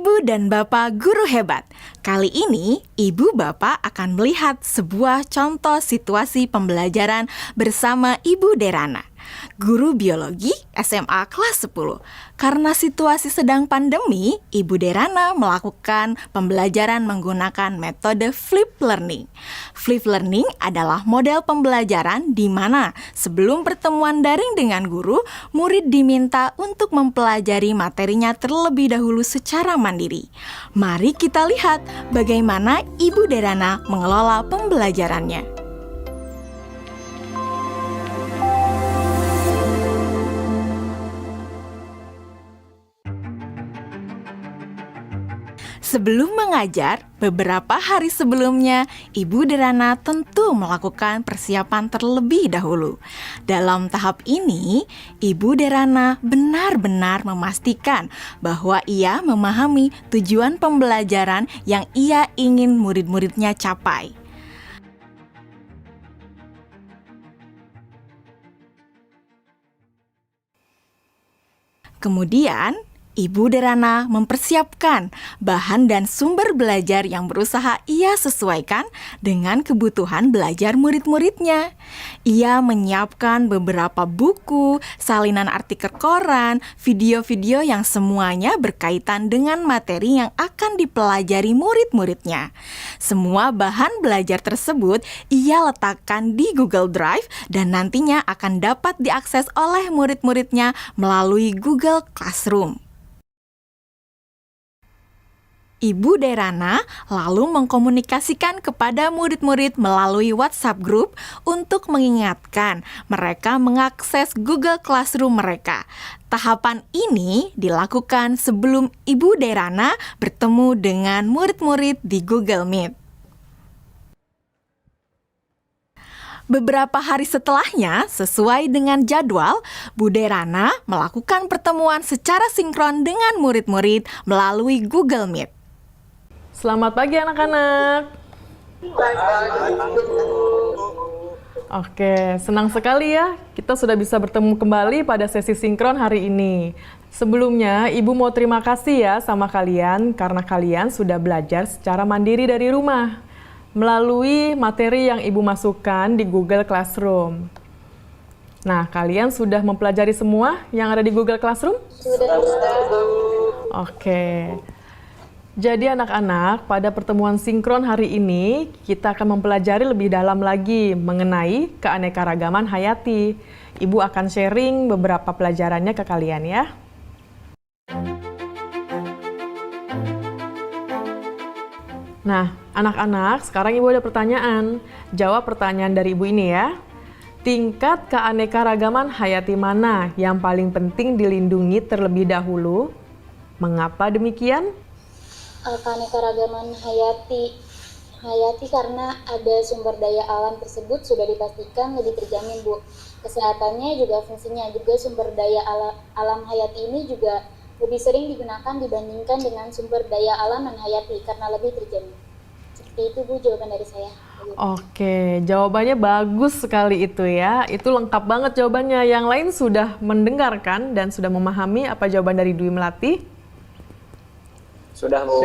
Ibu dan Bapak Guru Hebat. Kali ini, Ibu Bapak akan melihat sebuah contoh situasi pembelajaran bersama Ibu Derana, guru biologi SMA kelas 10. Karena situasi sedang pandemi, Ibu Derana melakukan pembelajaran menggunakan metode flip learning. Flip learning adalah model pembelajaran di mana sebelum pertemuan daring dengan guru, murid diminta untuk mempelajari materinya terlebih dahulu secara mandiri. Mari kita lihat bagaimana Ibu Derana mengelola pembelajarannya. Sebelum mengajar, beberapa hari sebelumnya, Ibu Derana tentu melakukan persiapan terlebih dahulu. Dalam tahap ini, Ibu Derana benar-benar memastikan bahwa ia memahami tujuan pembelajaran yang ia ingin murid-muridnya capai. Kemudian, Ibu Derana mempersiapkan bahan dan sumber belajar yang berusaha ia sesuaikan dengan kebutuhan belajar murid-muridnya. Ia menyiapkan beberapa buku, salinan artikel koran, video-video yang semuanya berkaitan dengan materi yang akan dipelajari murid-muridnya. Semua bahan belajar tersebut ia letakkan di Google Drive dan nantinya akan dapat diakses oleh murid-muridnya melalui Google Classroom. Ibu Derana lalu mengkomunikasikan kepada murid-murid melalui WhatsApp Group untuk mengingatkan mereka mengakses Google Classroom mereka. Tahapan ini dilakukan sebelum Ibu Derana bertemu dengan murid-murid di Google Meet. Beberapa hari setelahnya, sesuai dengan jadwal, Bu Derana melakukan pertemuan secara sinkron dengan murid-murid melalui Google Meet. Selamat pagi anak-anak. Oke, senang sekali ya kita sudah bisa bertemu kembali pada sesi sinkron hari ini. Sebelumnya, Ibu mau terima kasih ya sama kalian karena kalian sudah belajar secara mandiri dari rumah melalui materi yang Ibu masukkan di Google Classroom. Nah, kalian sudah mempelajari semua yang ada di Google Classroom? Sudah. Oke. Jadi anak-anak, pada pertemuan sinkron hari ini, kita akan mempelajari lebih dalam lagi mengenai keanekaragaman hayati. Ibu akan sharing beberapa pelajarannya ke kalian ya. Nah, anak-anak, sekarang Ibu ada pertanyaan. Jawab pertanyaan dari Ibu ini ya. Tingkat keanekaragaman hayati mana yang paling penting dilindungi terlebih dahulu? Mengapa demikian? Keanekaragaman hayati karena ada sumber daya alam tersebut sudah dipastikan lebih terjamin, Bu. Kesehatannya juga fungsinya juga sumber daya alam hayati ini juga lebih sering digunakan dibandingkan dengan sumber daya alam non hayati karena lebih terjamin. Seperti itu, Bu, jawaban dari saya. Oke, jawabannya bagus sekali itu ya. Itu lengkap banget jawabannya. Yang lain sudah mendengarkan dan sudah memahami apa jawaban dari Dwi Melati? Sudah, Bu.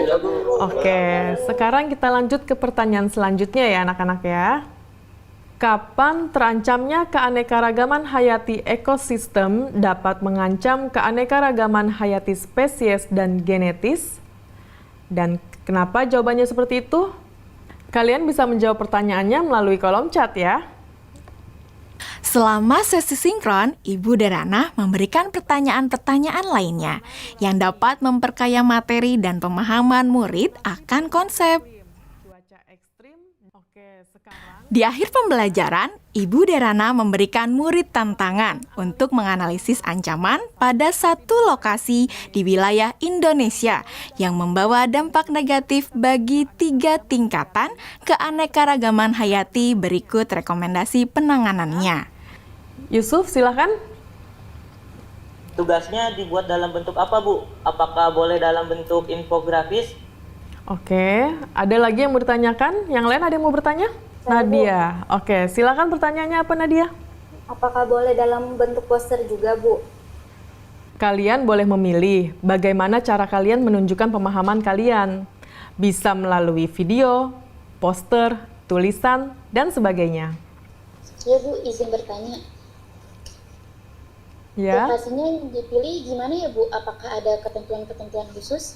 Oke, sekarang kita lanjut ke pertanyaan selanjutnya ya anak-anak ya. Kapan terancamnya keanekaragaman hayati ekosistem dapat mengancam keanekaragaman hayati spesies dan genetis? Dan kenapa jawabannya seperti itu? Kalian bisa menjawab pertanyaannya melalui kolom chat ya. Selama sesi sinkron, Ibu Derana memberikan pertanyaan-pertanyaan lainnya yang dapat memperkaya materi dan pemahaman murid akan konsep. Di akhir pembelajaran, Ibu Derana memberikan murid tantangan untuk menganalisis ancaman pada satu lokasi di wilayah Indonesia yang membawa dampak negatif bagi 3 tingkatan keanekaragaman hayati. Berikut rekomendasi penanganannya. Yusuf, silakan. Tugasnya dibuat dalam bentuk apa, Bu? Apakah boleh dalam bentuk infografis? Oke, ada lagi yang mau ditanyakan? Yang lain ada yang mau bertanya? Nadia. Oke, silakan pertanyaannya apa Nadia? Apakah boleh dalam bentuk poster juga, Bu? Kalian boleh memilih bagaimana cara kalian menunjukkan pemahaman kalian. Bisa melalui video, poster, tulisan, dan sebagainya. Ya Bu, izin bertanya. Ya, Lokasinya yang dipilih gimana ya Bu? Apakah ada ketentuan-ketentuan khusus?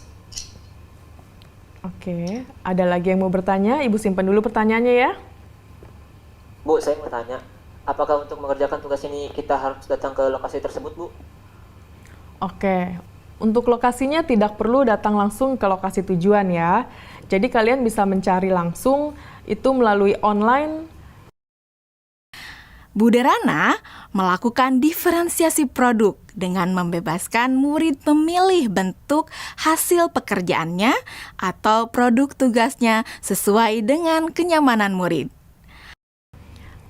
oke. Ada lagi yang mau bertanya? Ibu simpan dulu pertanyaannya ya. Bu, saya mau tanya, apakah untuk mengerjakan tugas ini kita harus datang ke lokasi tersebut, Bu? Oke, untuk lokasinya tidak perlu datang langsung ke lokasi tujuan ya. Jadi kalian bisa mencari langsung itu melalui online. Bu Derana melakukan diferensiasi produk dengan membebaskan murid memilih bentuk hasil pekerjaannya atau produk tugasnya sesuai dengan kenyamanan murid.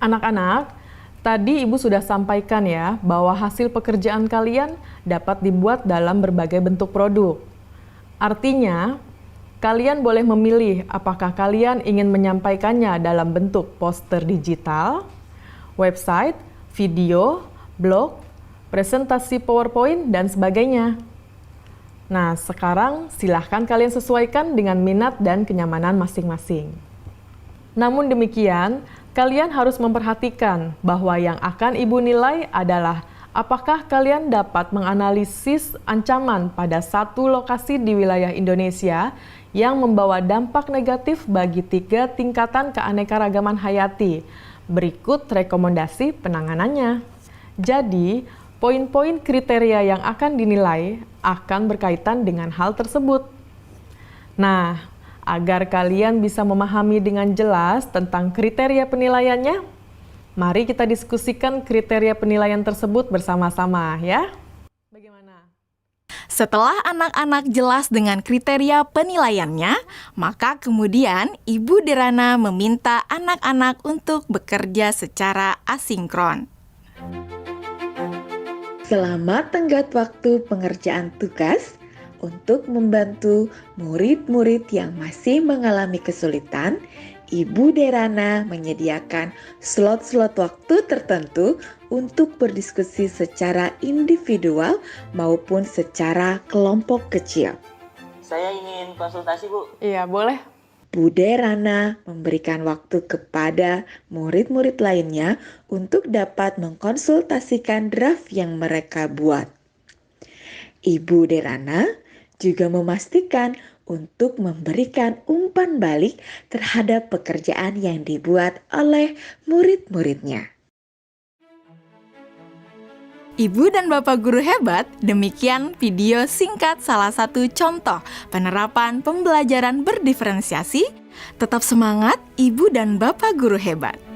Anak-anak, tadi Ibu sudah sampaikan ya bahwa hasil pekerjaan kalian dapat dibuat dalam berbagai bentuk produk. Artinya, kalian boleh memilih apakah kalian ingin menyampaikannya dalam bentuk poster digital, website, video, blog, presentasi PowerPoint, dan sebagainya. Nah, sekarang silahkan kalian sesuaikan dengan minat dan kenyamanan masing-masing. Namun demikian, kalian harus memperhatikan bahwa yang akan Ibu nilai adalah apakah kalian dapat menganalisis ancaman pada satu lokasi di wilayah Indonesia yang membawa dampak negatif bagi 3 tingkatan keanekaragaman hayati. Berikut rekomendasi penanganannya. Jadi, poin-poin kriteria yang akan dinilai akan berkaitan dengan hal tersebut. Nah, agar kalian bisa memahami dengan jelas tentang kriteria penilaiannya, mari kita diskusikan kriteria penilaian tersebut bersama-sama ya. Bagaimana? Setelah anak-anak jelas dengan kriteria penilaiannya, maka kemudian Ibu Derana meminta anak-anak untuk bekerja secara asinkron. Selama tenggat waktu pengerjaan tugas, untuk membantu murid-murid yang masih mengalami kesulitan, Ibu Derana menyediakan slot-slot waktu tertentu untuk berdiskusi secara individual maupun secara kelompok kecil. Saya ingin konsultasi, Bu. Iya, boleh. Bu Derana memberikan waktu kepada murid-murid lainnya untuk dapat mengkonsultasikan draft yang mereka buat. Ibu Derana juga memastikan untuk memberikan umpan balik terhadap pekerjaan yang dibuat oleh murid-muridnya. Ibu dan Bapak Guru Hebat, demikian video singkat salah satu contoh penerapan pembelajaran berdiferensiasi. Tetap semangat Ibu dan Bapak Guru Hebat.